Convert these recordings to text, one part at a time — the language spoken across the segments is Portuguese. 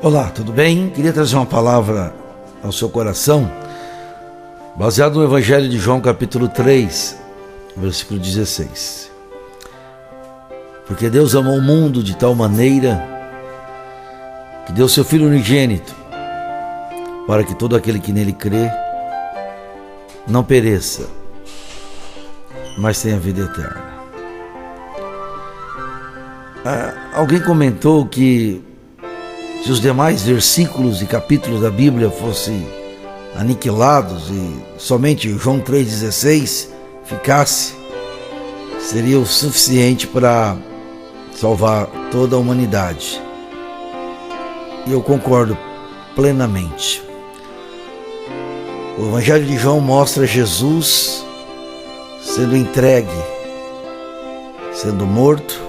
Olá, tudo bem? Queria trazer uma palavra ao seu coração, baseado no Evangelho de João, capítulo 3, versículo 16. Porque Deus amou o mundo de tal maneira que deu seu Filho unigênito, para que todo aquele que nele crê não pereça, mas tenha vida eterna. Alguém comentou que se os demais versículos e capítulos da Bíblia fossem aniquilados e somente João 3,16 ficasse, seria o suficiente para salvar toda a humanidade. E eu concordo plenamente. O Evangelho de João mostra Jesus sendo entregue, sendo morto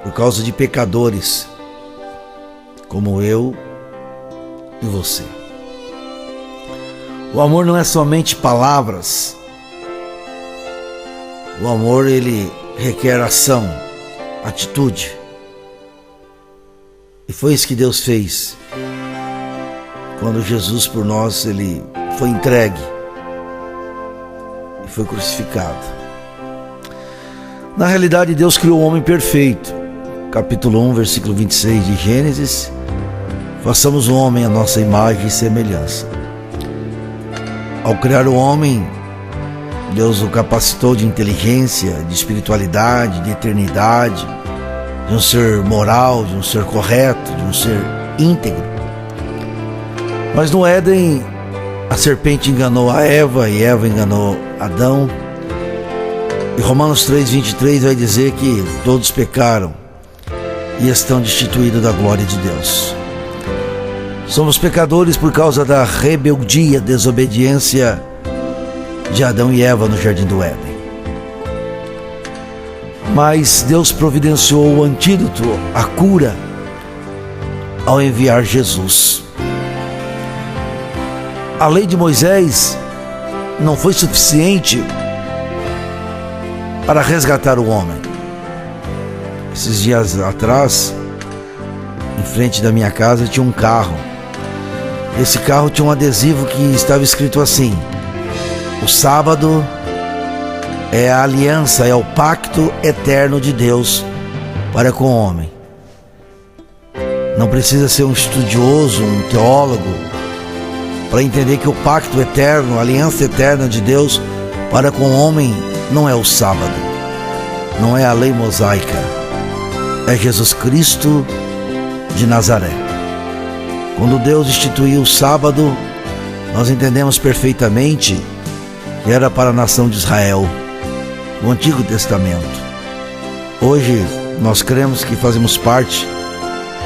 por causa de pecadores como eu e você. O amor não é somente palavras. O amor, ele requer ação, atitude. E foi isso que Deus fez quando Jesus por nós, ele foi entregue e foi crucificado. Na realidade, Deus criou o homem perfeito. Capítulo 1, versículo 26 de Gênesis: façamos o homem à nossa imagem e semelhança. Ao criar o homem, Deus o capacitou de inteligência, de espiritualidade, de eternidade, de um ser moral, de um ser correto, de um ser íntegro. Mas no Éden, a serpente enganou a Eva e Eva enganou Adão. E Romanos 3,23 vai dizer que todos pecaram e estão destituídos da glória de Deus. Somos pecadores por causa da rebeldia, desobediência de Adão e Eva no jardim do Éden. Mas Deus providenciou o antídoto, a cura, ao enviar Jesus. A lei de Moisés não foi suficiente para resgatar o homem. Esses dias atrás, em frente da minha casa, tinha um carro. Esse carro tinha um adesivo que estava escrito assim: o sábado é a aliança, é o pacto eterno de Deus para com o homem. Não precisa ser um estudioso, um teólogo, para entender que o pacto eterno, a aliança eterna de Deus para com o homem não é o sábado, não é a lei mosaica, é Jesus Cristo de Nazaré. Quando Deus instituiu o sábado, nós entendemos perfeitamente que era para a nação de Israel, no Antigo Testamento. Hoje nós cremos que fazemos parte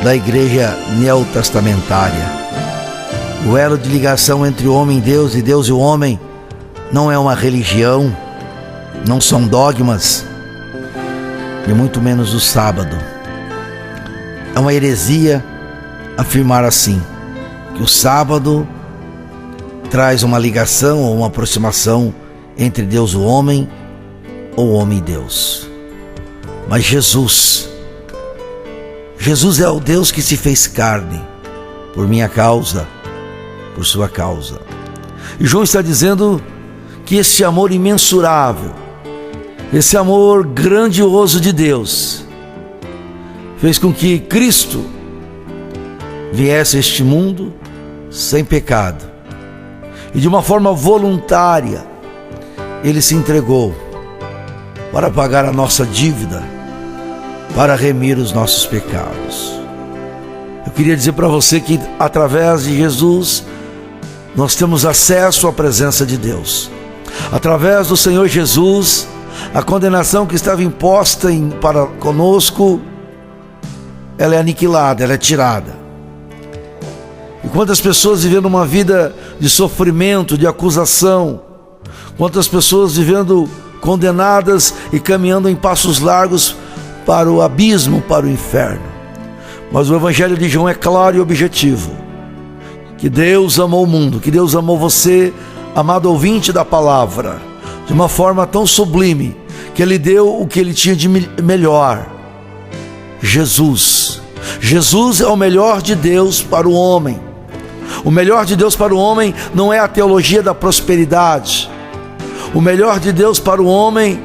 da igreja neotestamentária. O elo de ligação entre o homem e Deus e o homem não é uma religião, não são dogmas, e muito menos o sábado. É uma heresia afirmar assim, que o sábado traz uma ligação ou uma aproximação entre Deus e o homem, ou o homem e Deus. Mas Jesus é o Deus que se fez carne, por minha causa, por sua causa. E João está dizendo que esse amor imensurável, esse amor grandioso de Deus, fez com que Cristo viesse a este mundo sem pecado. E de uma forma voluntária, Ele se entregou para pagar a nossa dívida, para remir os nossos pecados. Eu queria dizer para você que através de Jesus, nós temos acesso à presença de Deus. Através do Senhor Jesus, a condenação que estava imposta para conosco, ela é aniquilada, ela é tirada. E quantas pessoas vivendo uma vida de sofrimento, de acusação, quantas pessoas vivendo condenadas e caminhando em passos largos para o abismo, para o inferno. Mas o Evangelho de João é claro e objetivo, que Deus amou o mundo, que Deus amou você, amado ouvinte da palavra, de uma forma tão sublime, que Ele deu o que Ele tinha de melhor, Jesus. Jesus é o melhor de Deus para o homem. O melhor de Deus para o homem não é a teologia da prosperidade. O melhor de Deus para o homem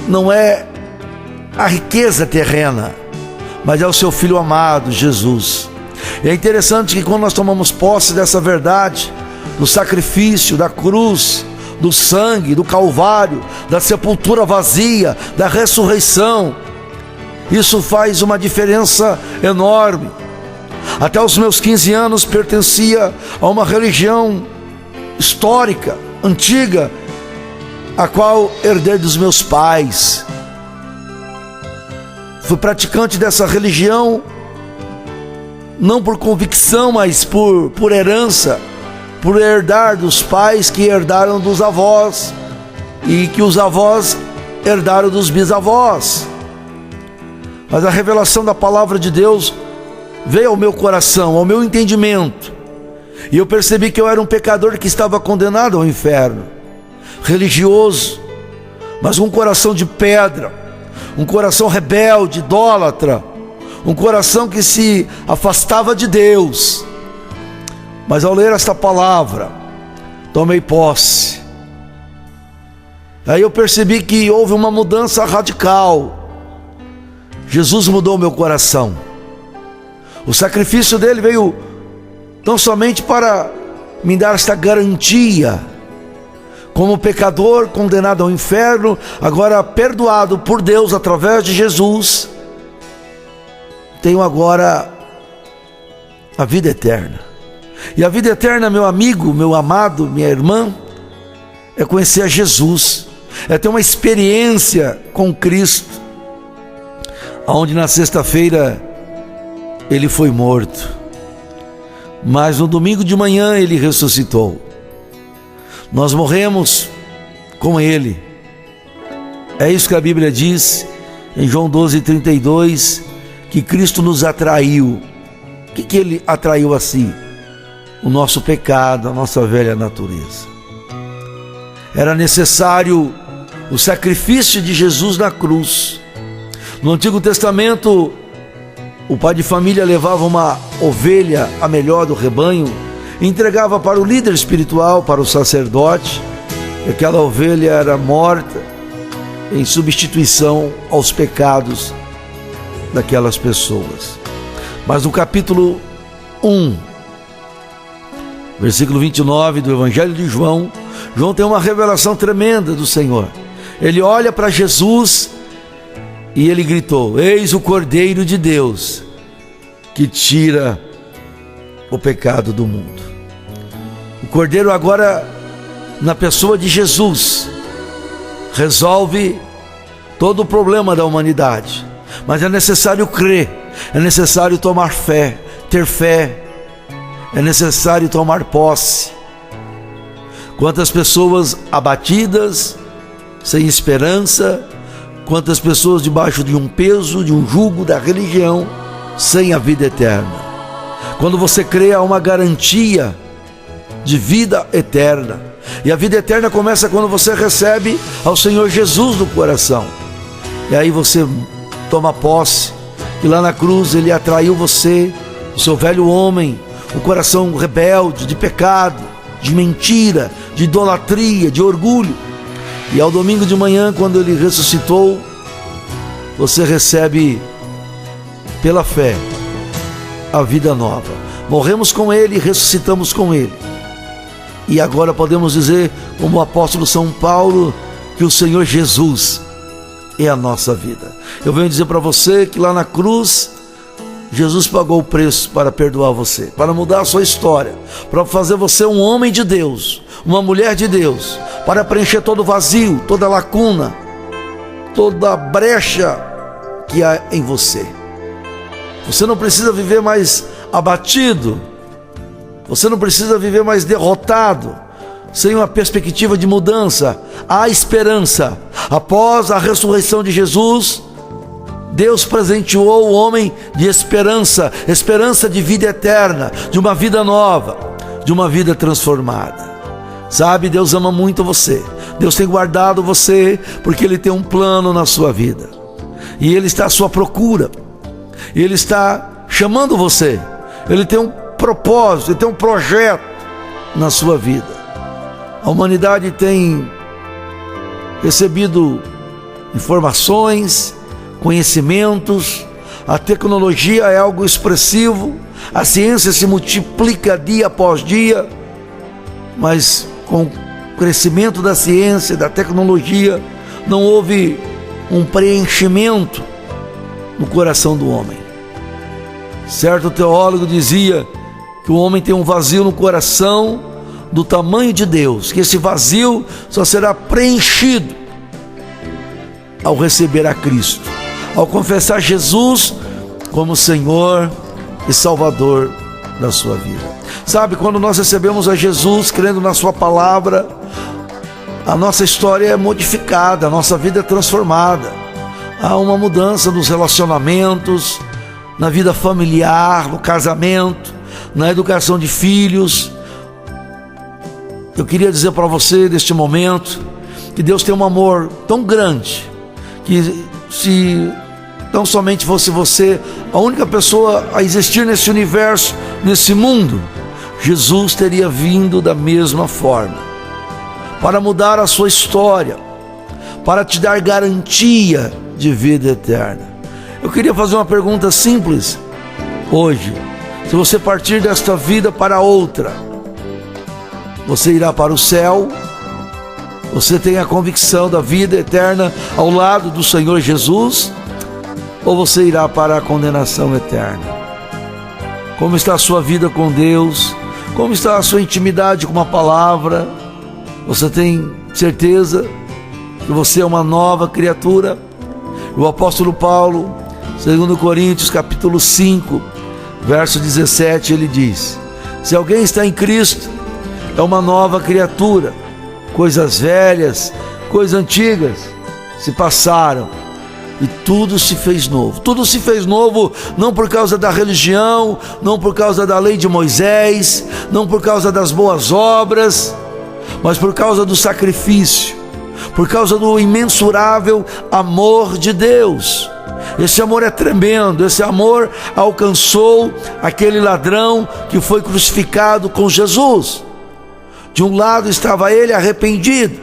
não é a riqueza terrena, mas é o seu Filho amado, Jesus. E é interessante que quando nós tomamos posse dessa verdade, do sacrifício, da cruz, do sangue, do Calvário, da sepultura vazia, da ressurreição, isso faz uma diferença enorme. Até os meus 15 anos pertencia a uma religião histórica, antiga, a qual herdei dos meus pais. Fui praticante dessa religião, não por convicção, mas por herança, por herdar dos pais que herdaram dos avós, e que os avós herdaram dos bisavós. Mas a revelação da palavra de Deus veio ao meu coração, ao meu entendimento, e eu percebi que eu era um pecador que estava condenado ao inferno, religioso, mas com um coração de pedra, um coração rebelde, idólatra, um coração que se afastava de Deus. Mas ao ler esta palavra, tomei posse. Aí eu percebi que houve uma mudança radical. Jesus mudou meu coração. O sacrifício dele veio não somente para me dar esta garantia, como pecador condenado ao inferno, agora perdoado por Deus através de Jesus, tenho agora a vida eterna. E a vida eterna, meu amigo, meu amado, minha irmã, é conhecer a Jesus, é ter uma experiência com Cristo, onde na sexta-feira ele foi morto, mas no domingo de manhã ele ressuscitou. Nós morremos com ele. É isso que a Bíblia diz em João 12:32, que Cristo nos atraiu. O que ele atraiu a si? O nosso pecado, a nossa velha natureza. Era necessário o sacrifício de Jesus na cruz. No Antigo Testamento, o pai de família levava uma ovelha, a melhor do rebanho, e entregava para o líder espiritual, para o sacerdote, e aquela ovelha era morta em substituição aos pecados daquelas pessoas. Mas no capítulo 1, versículo 29 do Evangelho de João, João tem uma revelação tremenda do Senhor. Ele olha para Jesus e ele gritou: eis o Cordeiro de Deus que tira o pecado do mundo. O Cordeiro agora, na pessoa de Jesus, resolve todo o problema da humanidade. Mas é necessário crer, é necessário tomar fé, ter fé, é necessário tomar posse. Quantas pessoas abatidas, sem esperança, quantas pessoas debaixo de um peso, de um jugo da religião, sem a vida eterna. Quando você crê, há uma garantia de vida eterna. E a vida eterna começa quando você recebe ao Senhor Jesus no coração. E aí você toma posse, e lá na cruz ele atraiu você, o seu velho homem, o coração rebelde, de pecado, de mentira, de idolatria, de orgulho. E ao domingo de manhã, quando ele ressuscitou, você recebe pela fé a vida nova. Morremos com ele, ressuscitamos com ele. E agora podemos dizer, como o apóstolo São Paulo, que o Senhor Jesus é a nossa vida. Eu venho dizer para você que lá na cruz, Jesus pagou o preço para perdoar você, para mudar a sua história, para fazer você um homem de Deus, uma mulher de Deus, para preencher todo o vazio, toda a lacuna, toda a brecha que há em você. Você não precisa viver mais abatido, você não precisa viver mais derrotado, sem uma perspectiva de mudança. Há esperança. Após a ressurreição de Jesus, Deus presenteou o homem de esperança, esperança de vida eterna, de uma vida nova, de uma vida transformada. Sabe, Deus ama muito você. Deus tem guardado você, porque Ele tem um plano na sua vida. E Ele está à sua procura. Ele está chamando você. Ele tem um propósito, ele tem um projeto na sua vida. A humanidade tem recebido informações, conhecimentos, a tecnologia é algo expressivo, a ciência se multiplica dia após dia, mas com o crescimento da ciência, da tecnologia, não houve um preenchimento no coração do homem. Certo teólogo dizia que o homem tem um vazio no coração do tamanho de Deus, que esse vazio só será preenchido ao receber a Cristo, ao confessar Jesus como Senhor e Salvador da sua vida. Sabe, quando nós recebemos a Jesus, crendo na sua palavra, a nossa história é modificada, a nossa vida é transformada. Há uma mudança nos relacionamentos, na vida familiar, no casamento, na educação de filhos. Eu queria dizer para você neste momento que Deus tem um amor tão grande que se tão somente fosse você a única pessoa a existir nesse universo, nesse mundo, Jesus teria vindo da mesma forma para mudar a sua história, para te dar garantia de vida eterna. Eu queria fazer uma pergunta simples hoje: se você partir desta vida para outra, você irá para o céu? Você tem a convicção da vida eterna ao lado do Senhor Jesus? Ou você irá para a condenação eterna? Como está a sua vida com Deus? Como está a sua intimidade com a palavra? Você tem certeza que você é uma nova criatura? O apóstolo Paulo, 2 Coríntios capítulo 5, verso 17, ele diz: se alguém está em Cristo, é uma nova criatura. Coisas velhas, coisas antigas se passaram e tudo se fez novo. Tudo se fez novo não por causa da religião, não por causa da lei de Moisés, não por causa das boas obras, mas por causa do sacrifício, por causa do imensurável amor de Deus. Esse amor é tremendo. Esse amor alcançou aquele ladrão que foi crucificado com Jesus. De um lado estava ele arrependido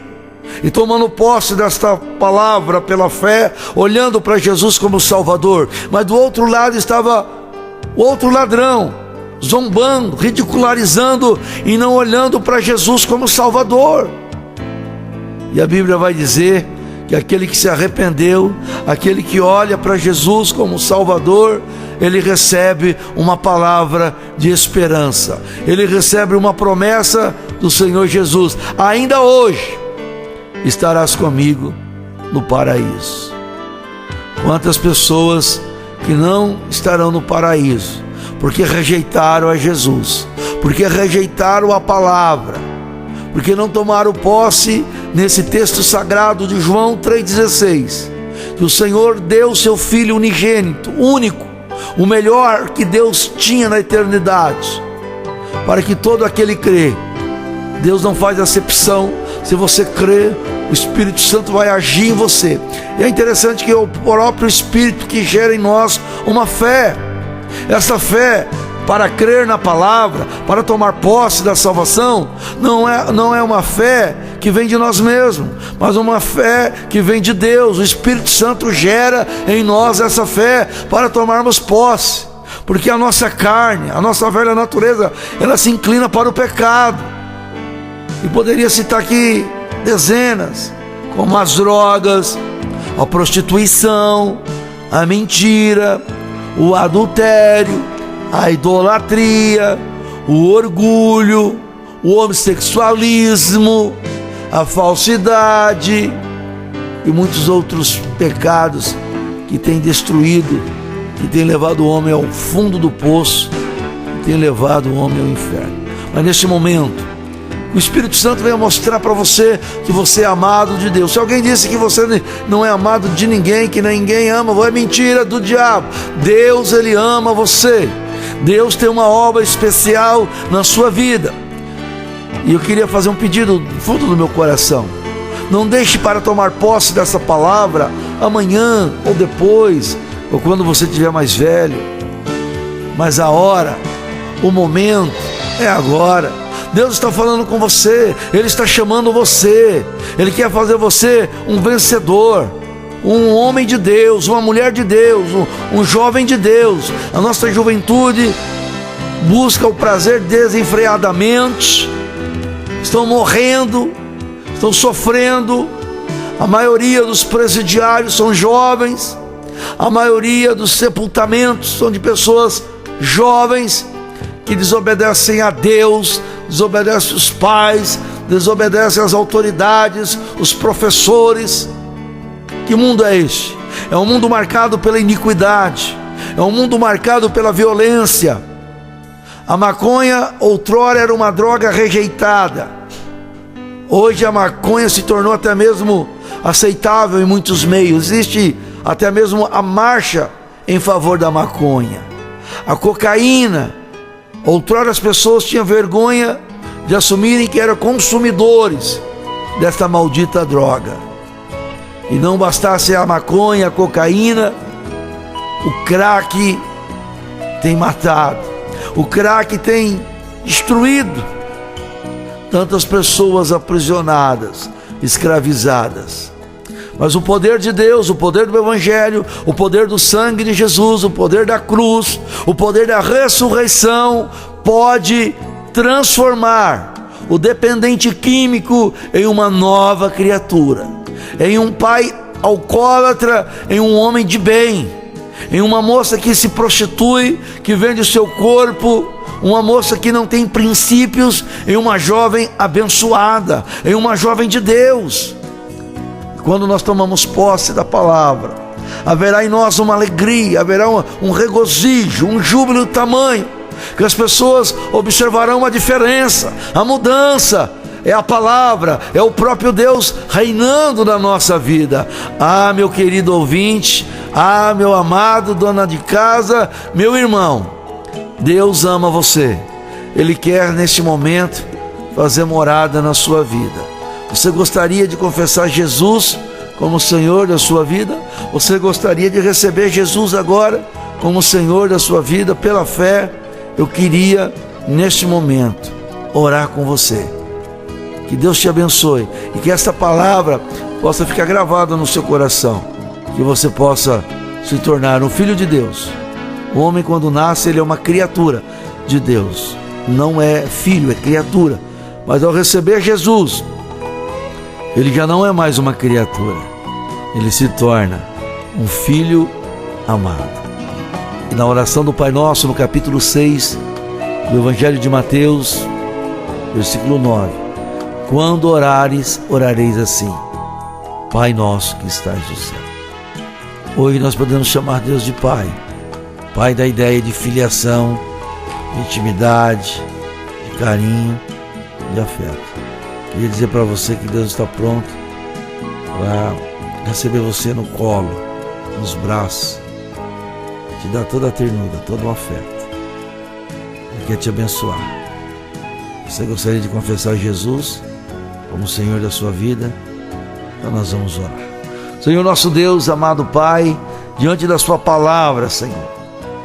e tomando posse desta palavra pela fé, olhando para Jesus como Salvador, mas do outro lado estava o outro ladrão, zombando, ridicularizando e não olhando para Jesus como Salvador. E a Bíblia vai dizer que aquele que se arrependeu, aquele que olha para Jesus como Salvador, ele recebe uma palavra de esperança, ele recebe uma promessa do Senhor Jesus: ainda hoje estarás comigo no paraíso. Quantas pessoas que não estarão no paraíso porque rejeitaram a Jesus, porque rejeitaram a palavra, porque não tomaram posse nesse texto sagrado de João 3,16, que o Senhor deu o seu Filho unigênito, único, o melhor que Deus tinha na eternidade, para que todo aquele crê. Deus não faz acepção. Se você crê, o Espírito Santo vai agir em você. E é interessante que é o próprio Espírito que gera em nós uma fé. Essa fé, para crer na palavra, para tomar posse da salvação, não é uma fé que vem de nós mesmos, mas uma fé que vem de Deus. O Espírito Santo gera em nós essa fé para tomarmos posse, porque a nossa carne, a nossa velha natureza, ela se inclina para o pecado. E poderia citar aqui dezenas, como as drogas, a prostituição, a mentira, o adultério, a idolatria, o orgulho, o homossexualismo, a falsidade e muitos outros pecados que têm destruído, que têm levado o homem ao fundo do poço, que têm levado o homem ao inferno. Mas neste momento, o Espírito Santo veio mostrar para você que você é amado de Deus. Se alguém disse que você não é amado de ninguém, que ninguém ama, é mentira do diabo. Deus, Ele ama você. Deus tem uma obra especial na sua vida. E eu queria fazer um pedido do fundo do meu coração: não deixe para tomar posse dessa palavra amanhã ou depois, ou quando você estiver mais velho, mas a hora, o momento é agora. Deus está falando com você, Ele está chamando você, Ele quer fazer você um vencedor, um homem de Deus, uma mulher de Deus, um jovem de Deus. A nossa juventude busca o prazer desenfreadamente, estão morrendo, estão sofrendo. A maioria dos presidiários são jovens, a maioria dos sepultamentos são de pessoas jovens que desobedecem a Deus, desobedecem os pais, desobedecem as autoridades, os professores. Que mundo é este? É um mundo marcado pela iniquidade, é um mundo marcado pela violência. A maconha outrora era uma droga rejeitada, hoje a maconha se tornou até mesmo aceitável em muitos meios. Existe até mesmo a marcha em favor da maconha. A cocaína, outrora as pessoas tinham vergonha de assumirem que eram consumidores desta maldita droga. E não bastasse a maconha, a cocaína, o crack tem matado, o crack tem destruído tantas pessoas aprisionadas, escravizadas. Mas o poder de Deus, o poder do Evangelho, o poder do sangue de Jesus, o poder da cruz, o poder da ressurreição pode transformar o dependente químico em uma nova criatura, em um pai alcoólatra, em um homem de bem, em uma moça que se prostitui, que vende o seu corpo, uma moça que não tem princípios, em uma jovem abençoada, em uma jovem de Deus. Quando nós tomamos posse da palavra, haverá em nós uma alegria, haverá um regozijo, um júbilo do tamanho, que as pessoas observarão a diferença, a mudança. É a palavra, é o próprio Deus reinando na nossa vida. Ah, meu querido ouvinte, ah, meu amado dona de casa, meu irmão, Deus ama você. Ele quer neste momento fazer morada na sua vida. Você gostaria de confessar Jesus como Senhor da sua vida? Você gostaria de receber Jesus agora como Senhor da sua vida pela fé? Eu queria neste momento orar com você. Que Deus te abençoe e que esta palavra possa ficar gravada no seu coração, que você possa se tornar um filho de Deus. O homem, quando nasce, ele é uma criatura de Deus, não é filho, é criatura. Mas ao receber Jesus, ele já não é mais uma criatura, ele se torna um filho amado. E na oração do Pai Nosso, no capítulo 6 do Evangelho de Mateus, versículo 9: quando orares, orareis assim: Pai nosso que estás no céu. Hoje nós podemos chamar Deus de Pai, Pai da ideia de filiação, de intimidade, de carinho, de afeto. Queria dizer para você que Deus está pronto para receber você no colo, nos braços, te dar toda a ternura, todo o afeto. Ele quer te abençoar. Você gostaria de confessar Jesus como Senhor da sua vida? Então nós vamos orar. Senhor nosso Deus, amado Pai, diante da sua palavra, Senhor,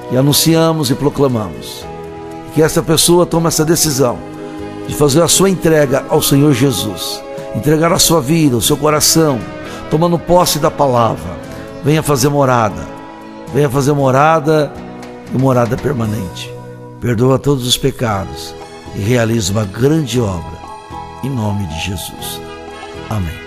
que anunciamos e proclamamos, que essa pessoa tome essa decisão de fazer a sua entrega ao Senhor Jesus, entregar a sua vida, o seu coração, tomando posse da palavra. Venha fazer morada e morada permanente. Perdoa todos os pecados e realiza uma grande obra, em nome de Jesus. Amém.